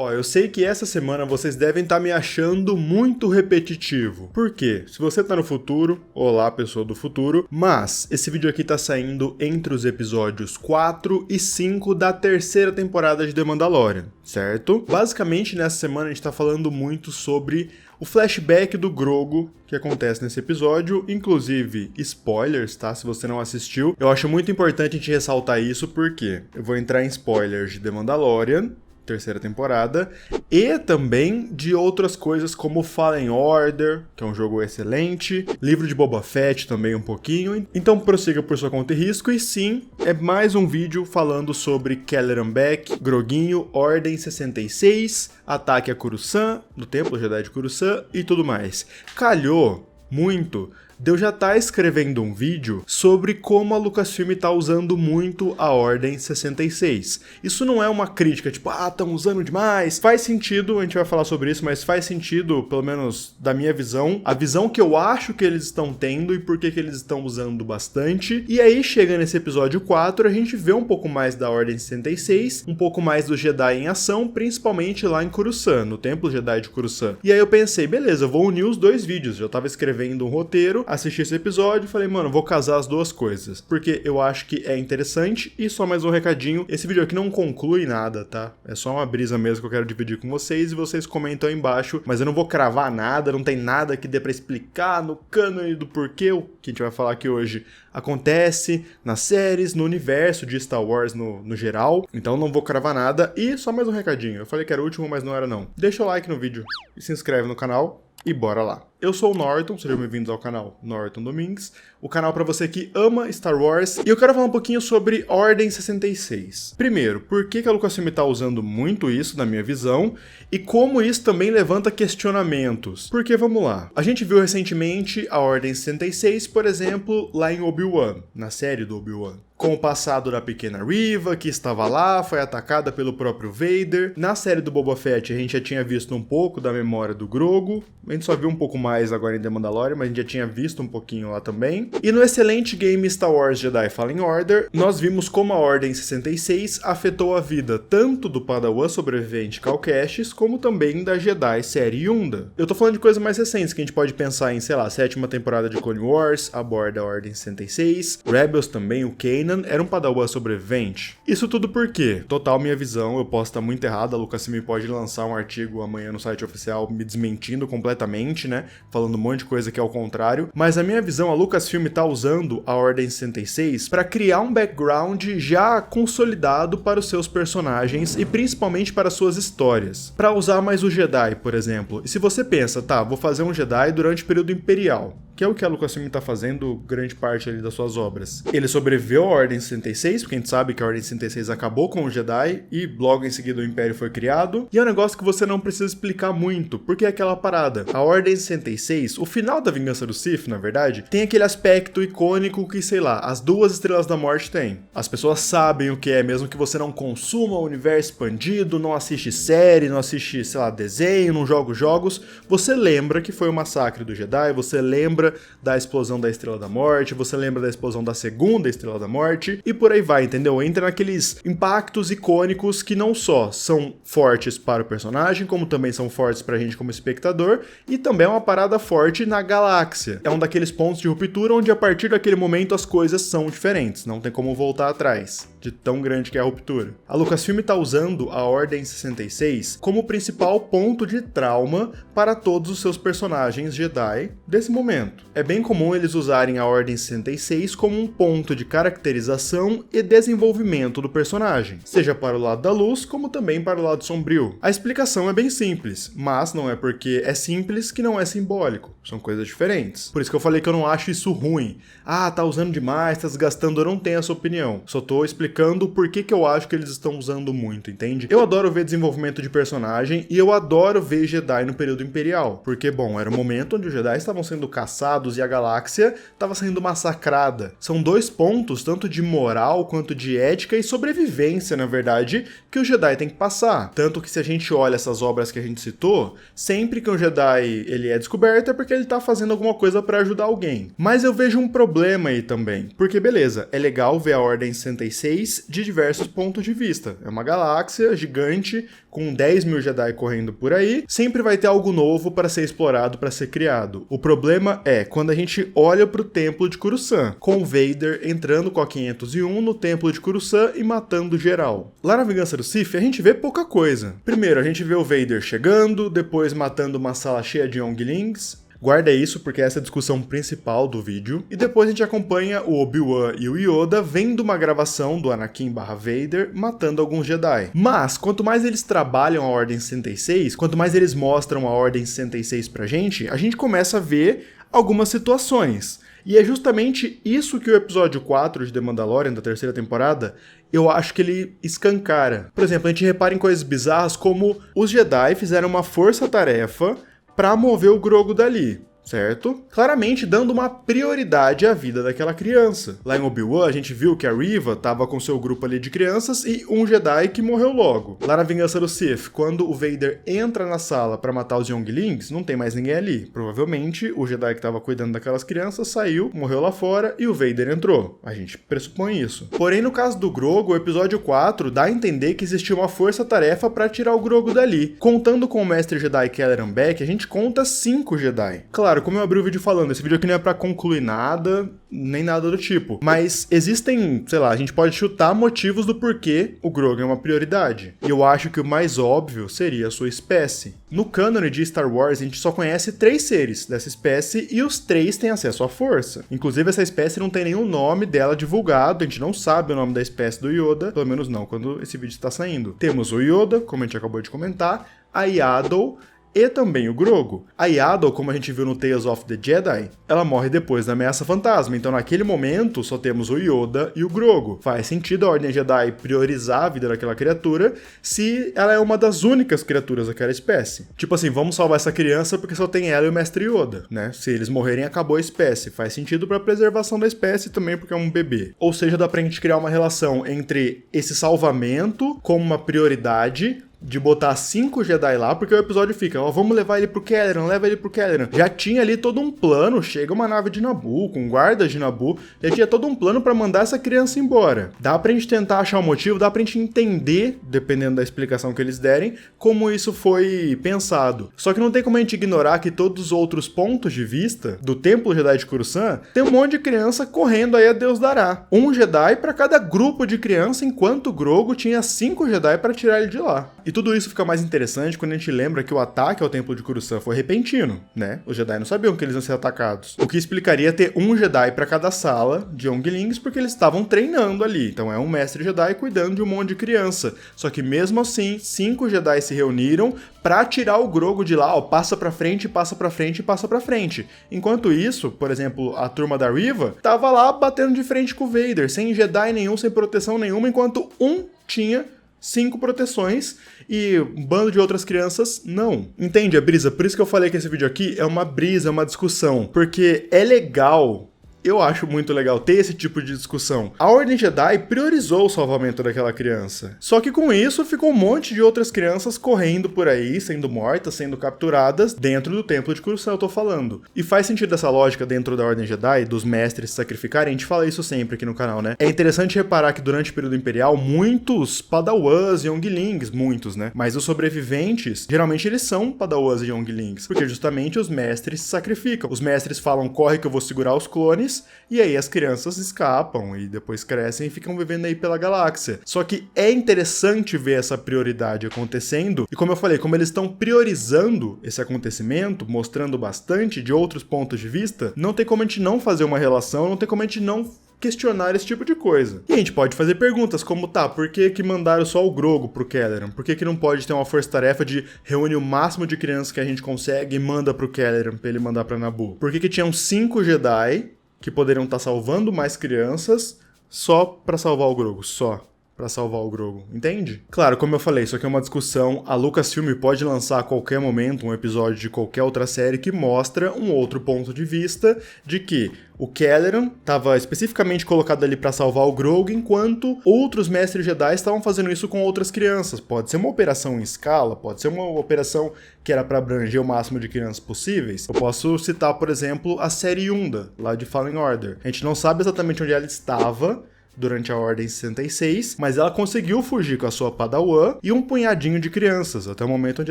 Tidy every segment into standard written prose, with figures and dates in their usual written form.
Ó, eu sei que essa semana vocês devem estar me achando muito repetitivo. Por quê? Se você tá no futuro, olá pessoa do futuro, mas esse vídeo aqui tá saindo entre os episódios 4 e 5 da terceira temporada de The Mandalorian, certo? Basicamente, nessa semana a gente tá falando muito sobre o flashback do Grogu que acontece nesse episódio, inclusive spoilers, tá? Se você não assistiu, eu acho muito importante a gente ressaltar isso porque eu vou entrar em spoilers de The Mandalorian, terceira temporada, e também de outras coisas como Fallen Order, que é um jogo excelente, livro de Boba Fett também um pouquinho, então prossiga por sua conta e risco, e sim, é mais um vídeo falando sobre Kelleran Beck, Groguinho, Ordem 66, ataque a Coruscant, no Templo Jedi de Coruscant e tudo mais. Calhou muito de eu já estar escrevendo um vídeo sobre como a Lucasfilm tá usando muito a Ordem 66. Isso não é uma crítica, tipo, estão usando demais. Faz sentido, a gente vai falar sobre isso, mas faz sentido, pelo menos da minha visão, a visão que eu acho que eles estão tendo e por que eles estão usando bastante. E aí, chega nesse episódio 4, a gente vê um pouco mais da Ordem 66, um pouco mais do Jedi em ação, principalmente lá em Coruscant, no Templo Jedi de Coruscant. E aí eu pensei, beleza, eu vou unir os dois vídeos. Eu tava escrevendo um roteiro, assisti esse episódio e falei, mano, vou casar as duas coisas, porque eu acho que é interessante. E só mais um recadinho, esse vídeo aqui não conclui nada, tá? É só uma brisa mesmo que eu quero dividir com vocês e vocês comentam aí embaixo, mas eu não vou cravar nada, não tem nada que dê pra explicar no cânone do porquê o que a gente vai falar aqui hoje acontece nas séries, no universo de Star Wars no geral, então não vou cravar nada. E só mais um recadinho, eu falei que era o último, mas não era não. Deixa o like no vídeo e se inscreve no canal. E bora lá. Eu sou o Norton, sejam bem-vindos ao canal Norton Domingues, o canal para você que ama Star Wars, e eu quero falar um pouquinho sobre Ordem 66. Primeiro, por que a Lucasfilm está usando muito isso, na minha visão, e como isso também levanta questionamentos. Porque, vamos lá, a gente viu recentemente a Ordem 66, por exemplo, lá em Obi-Wan, na série do Obi-Wan, com o passado da pequena Reva, que estava lá, foi atacada pelo próprio Vader. Na série do Boba Fett, a gente já tinha visto um pouco da memória do Grogu, a gente só viu um pouco mais agora em The Mandalorian, mas a gente já tinha visto um pouquinho lá também. E no excelente game Star Wars Jedi Fallen Order, nós vimos como a Ordem 66 afetou a vida tanto do Padawan sobrevivente Cal Kestis, como também da Jedi série Yunda. Eu tô falando de coisas mais recentes, que a gente pode pensar em, sei lá, 7ª temporada de Clone Wars, aborda a Ordem 66, Rebels também, o Kanan era um Padawan sobrevivente. Isso tudo por quê? Total minha visão, eu posso estar muito errado, a Lucasfilm pode lançar um artigo amanhã no site oficial me desmentindo completamente, né? Falando um monte de coisa que é ao contrário, mas a minha visão, a Lucasfilm tá usando a Ordem 66 para criar um background já consolidado para os seus personagens e principalmente para suas histórias. Para usar mais o Jedi, por exemplo. E se você pensa, tá, vou fazer um Jedi durante o período Imperial, que é o que a Lucasfilm tá fazendo grande parte ali das suas obras. Ele sobreviveu à Ordem 66, porque a gente sabe que a Ordem 66 acabou com o Jedi e logo em seguida o Império foi criado. E é um negócio que você não precisa explicar muito, porque é aquela parada. A Ordem 66, o final da Vingança do Sith, na verdade, tem aquele aspecto icônico que, sei lá, as 2 Estrelas da Morte têm. As pessoas sabem o que é, mesmo que você não consuma o universo expandido, não assiste série, não assiste, sei lá, desenho, não joga jogos, você lembra que foi o massacre do Jedi, você lembra da explosão da Estrela da Morte, você lembra da explosão da 2ª Estrela da Morte, e por aí vai, entendeu? Entra naqueles impactos icônicos que não só são fortes para o personagem, como também são fortes pra gente como espectador, e também é uma parada forte na galáxia. É um daqueles pontos de ruptura onde a partir daquele momento as coisas são diferentes, não tem como voltar atrás, de tão grande que é a ruptura. A Lucasfilm tá usando a Ordem 66 como principal ponto de trauma para todos os seus personagens Jedi desse momento. É bem comum eles usarem a Ordem 66 como um ponto de caracterização e desenvolvimento do personagem, seja para o lado da luz, como também para o lado sombrio. A explicação é bem simples, mas não é porque é simples que não é simbólico. São coisas diferentes. Por isso que eu falei que eu não acho isso ruim. Ah, tá usando demais, tá desgastando, eu não tenho essa opinião. Só tô explicando o porquê que eu acho que eles estão usando muito, entende? Eu adoro ver desenvolvimento de personagem e eu adoro ver Jedi no período Imperial. Porque, bom, era o momento onde os Jedi estavam sendo caçados e a galáxia estava sendo massacrada. São 2 pontos, tanto de moral quanto de ética e sobrevivência, na verdade, que o Jedi tem que passar. Tanto que se a gente olha essas obras que a gente citou, sempre que um Jedi ele é descoberto é porque ele tá fazendo alguma coisa para ajudar alguém. Mas eu vejo um problema aí também, porque beleza, é legal ver a Ordem 66 vez de diversos pontos de vista. É uma galáxia gigante com 10 mil Jedi correndo por aí, sempre vai ter algo novo para ser explorado, para ser criado. O problema é quando a gente olha para o Templo de Coruscant, com Vader entrando com a 501 no Templo de Coruscant e matando geral. Lá na Vingança do Sith a gente vê pouca coisa. Primeiro a gente vê o Vader chegando, depois matando uma sala cheia de Younglings. Guarda isso porque essa é a discussão principal do vídeo. E depois a gente acompanha o Obi-Wan e o Yoda vendo uma gravação do Anakin/Vader matando alguns Jedi. Mas, quanto mais eles trabalham a Ordem 66, quanto mais eles mostram a Ordem 66 pra gente, a gente começa a ver algumas situações. E é justamente isso que o episódio 4 de The Mandalorian, da terceira temporada, eu acho que ele escancara. Por exemplo, a gente repara em coisas bizarras como os Jedi fizeram uma força-tarefa para mover o Grogu dali, certo? Claramente dando uma prioridade à vida daquela criança. Lá em Obi-Wan, a gente viu que a Reva tava com seu grupo ali de crianças e um Jedi que morreu logo. Lá na Vingança do Sith, quando o Vader entra na sala para matar os Younglings, não tem mais ninguém ali. Provavelmente, o Jedi que tava cuidando daquelas crianças saiu, morreu lá fora e o Vader entrou. A gente pressupõe isso. Porém, no caso do Grogu, o episódio 4 dá a entender que existia uma força-tarefa para tirar o Grogu dali. Contando com o Mestre Jedi Kelleran Beck, a gente conta 5 Jedi. Claro, como eu abri o vídeo falando, esse vídeo aqui não é pra concluir nada, nem nada do tipo. Mas existem, sei lá, a gente pode chutar motivos do porquê o Grogu é uma prioridade. E eu acho que o mais óbvio seria a sua espécie. No cânone de Star Wars, a gente só conhece 3 seres dessa espécie e os 3 têm acesso à força. Inclusive, essa espécie não tem nenhum nome dela divulgado, a gente não sabe o nome da espécie do Yoda, pelo menos não quando esse vídeo está saindo. Temos o Yoda, como a gente acabou de comentar, a Yaddle e também o Grogu. A Yaddle, como a gente viu no Tales of the Jedi, ela morre depois da ameaça fantasma, então naquele momento só temos o Yoda e o Grogu. Faz sentido a Ordem Jedi priorizar a vida daquela criatura se ela é uma das únicas criaturas daquela espécie. Tipo assim, vamos salvar essa criança porque só tem ela e o Mestre Yoda, né? Se eles morrerem, acabou a espécie. Faz sentido pra preservação da espécie também porque é um bebê. Ou seja, dá pra gente criar uma relação entre esse salvamento como uma prioridade, de botar 5 Jedi lá, porque o episódio fica, ó, vamos levar ele pro Kelleran, leva ele pro Kelleran. Já tinha ali todo um plano, chega uma nave de Naboo, com guardas de Naboo, já tinha todo um plano pra mandar essa criança embora. Dá pra gente tentar achar um motivo, dá pra gente entender, dependendo da explicação que eles derem, como isso foi pensado. Só que não tem como a gente ignorar que todos os outros pontos de vista do Templo Jedi de Coruscant tem um monte de criança correndo aí a Deus dará. Um Jedi pra cada grupo de criança, enquanto o Grogu tinha 5 Jedi pra tirar ele de lá. E tudo isso fica mais interessante quando a gente lembra que o ataque ao Templo de Coruscant foi repentino, né? Os Jedi não sabiam que eles iam ser atacados. O que explicaria ter um Jedi para cada sala de Younglings, porque eles estavam treinando ali. Então é um mestre Jedi cuidando de um monte de criança. Só que mesmo assim, 5 Jedi se reuniram para tirar o Grogu de lá, ó, passa pra frente, passa pra frente, passa pra frente. Enquanto isso, por exemplo, a turma da Reva tava lá batendo de frente com o Vader, sem Jedi nenhum, sem proteção nenhuma, enquanto um tinha 5 proteções e um bando de outras crianças não. Entende a brisa? Por isso que eu falei que esse vídeo aqui é uma brisa, é uma discussão. Porque é legal, eu acho muito legal ter esse tipo de discussão. A Ordem Jedi priorizou o salvamento daquela criança. Só que com isso ficou um monte de outras crianças correndo por aí, sendo mortas, sendo capturadas dentro do Templo de Coruscant, eu tô falando. E faz sentido essa lógica dentro da Ordem Jedi, dos mestres se sacrificarem, a gente fala isso sempre aqui no canal, né? É interessante reparar que durante o período imperial, muitos padawans e younglings, muitos, né? Mas os sobreviventes, geralmente eles são padawans e younglings, porque justamente os mestres se sacrificam. Os mestres falam, corre que eu vou segurar os clones, e aí as crianças escapam e depois crescem e ficam vivendo aí pela galáxia. Só que é interessante ver essa prioridade acontecendo, e como eu falei, como eles estão priorizando esse acontecimento, mostrando bastante de outros pontos de vista, não tem como a gente não fazer uma relação, não tem como a gente não questionar esse tipo de coisa. E a gente pode fazer perguntas como, tá, por que que mandaram só o Grogu pro Kelleran? Por que que não pode ter uma força-tarefa de reunir o máximo de crianças que a gente consegue e manda pro Kelleran pra ele mandar pra Naboo? Por que que tinham 5 Jedi que poderiam estar salvando mais crianças só pra salvar o Grogu? Só pra salvar o Grogu, entende? Claro, como eu falei, isso aqui é uma discussão. A Lucasfilm pode lançar a qualquer momento um episódio de qualquer outra série que mostra um outro ponto de vista de que o Kelleran estava especificamente colocado ali para salvar o Grogu, enquanto outros mestres Jedi estavam fazendo isso com outras crianças. Pode ser uma operação em escala, pode ser uma operação que era para abranger o máximo de crianças possíveis. Eu posso citar, por exemplo, a série Yunda, lá de Fallen Order. A gente não sabe exatamente onde ela estava, durante a Ordem 66, mas ela conseguiu fugir com a sua Padawan e um punhadinho de crianças, até o momento onde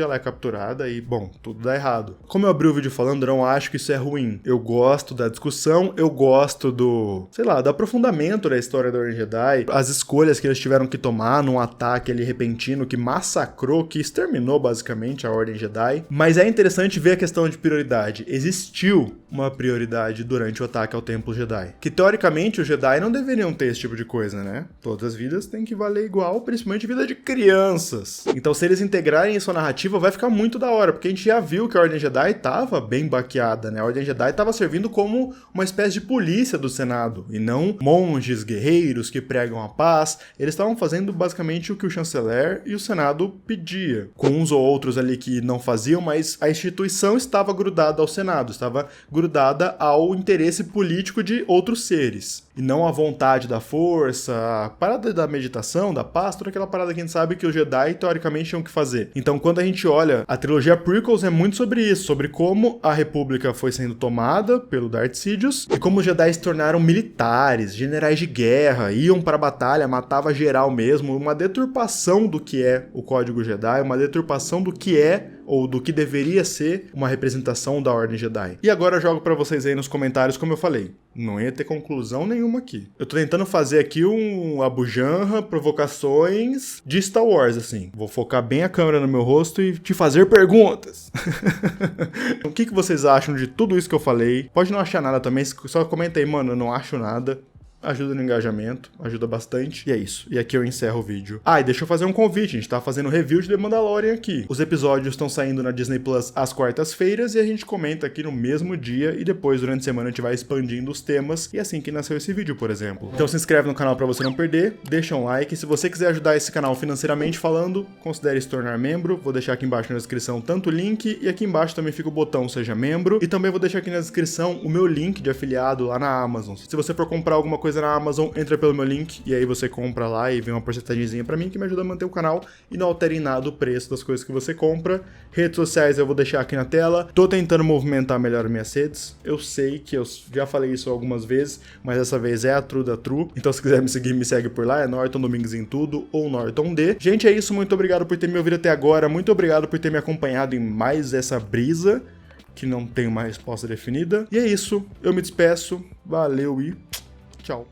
ela é capturada e, bom, tudo dá errado. Como eu abri o vídeo falando, eu não acho que isso é ruim. Eu gosto da discussão, eu gosto do aprofundamento da história da Ordem Jedi, as escolhas que eles tiveram que tomar num ataque ali repentino que massacrou, que exterminou basicamente a Ordem Jedi, mas é interessante ver a questão de prioridade. Existiu uma prioridade durante o ataque ao Templo Jedi, que teoricamente os Jedi não deveriam ter esse tipo de coisa, né? Todas as vidas têm que valer igual, principalmente vida de crianças. Então, se eles integrarem isso à narrativa, vai ficar muito da hora, porque a gente já viu que a Ordem Jedi tava bem baqueada, né? A Ordem Jedi tava servindo como uma espécie de polícia do Senado, e não monges, guerreiros que pregam a paz. Eles estavam fazendo basicamente o que o chanceler e o Senado pedia, com uns ou outros ali que não faziam, mas a instituição estava grudada ao Senado, estava grudada ao interesse político de outros seres, e não à vontade da força, a parada da meditação, da paz, toda aquela parada que a gente sabe que os Jedi teoricamente tinham que fazer. Então, quando a gente olha, a trilogia Prequels é muito sobre isso, sobre como a República foi sendo tomada pelo Darth Sidious e como os Jedi se tornaram militares, generais de guerra, iam para a batalha, matava geral mesmo, uma deturpação do que é o Código Jedi, uma deturpação do que é ou do que deveria ser uma representação da Ordem Jedi. E agora eu jogo pra vocês aí nos comentários, como eu falei. Não ia ter conclusão nenhuma aqui. Eu tô tentando fazer aqui um abujanra, provocações de Star Wars, assim. Vou focar bem a câmera no meu rosto e te fazer perguntas. O que vocês acham de tudo isso que eu falei? Pode não achar nada também, só comenta aí, mano, eu não acho nada. Ajuda no engajamento, ajuda bastante. E é isso. E aqui eu encerro o vídeo. Ah, e deixa eu fazer um convite. A gente tá fazendo review de The Mandalorian aqui. Os episódios estão saindo na Disney Plus às quartas-feiras e a gente comenta aqui no mesmo dia e depois, durante a semana, a gente vai expandindo os temas. E é assim que nasceu esse vídeo, por exemplo. Então se inscreve no canal pra você não perder, deixa um like. Se você quiser ajudar esse canal financeiramente falando, considere se tornar membro. Vou deixar aqui embaixo na descrição tanto o link e aqui embaixo também fica o botão Seja Membro. E também vou deixar aqui na descrição o meu link de afiliado lá na Amazon. Se você for comprar alguma coisa na Amazon, entra pelo meu link e aí você compra lá e vem uma porcentagemzinha pra mim que me ajuda a manter o canal e não altera em nada o preço das coisas que você compra. Redes sociais eu vou deixar aqui na tela. Tô tentando movimentar melhor minhas redes. Eu sei que eu já falei isso algumas vezes, mas dessa vez é a True da True. Então se quiser me seguir, me segue por lá. É Norton Domingues em tudo ou Norton D. Gente, é isso. Muito obrigado por ter me ouvido até agora. Muito obrigado por ter me acompanhado em mais essa brisa que não tem uma resposta definida. E é isso. Eu me despeço. Valeu e tchau.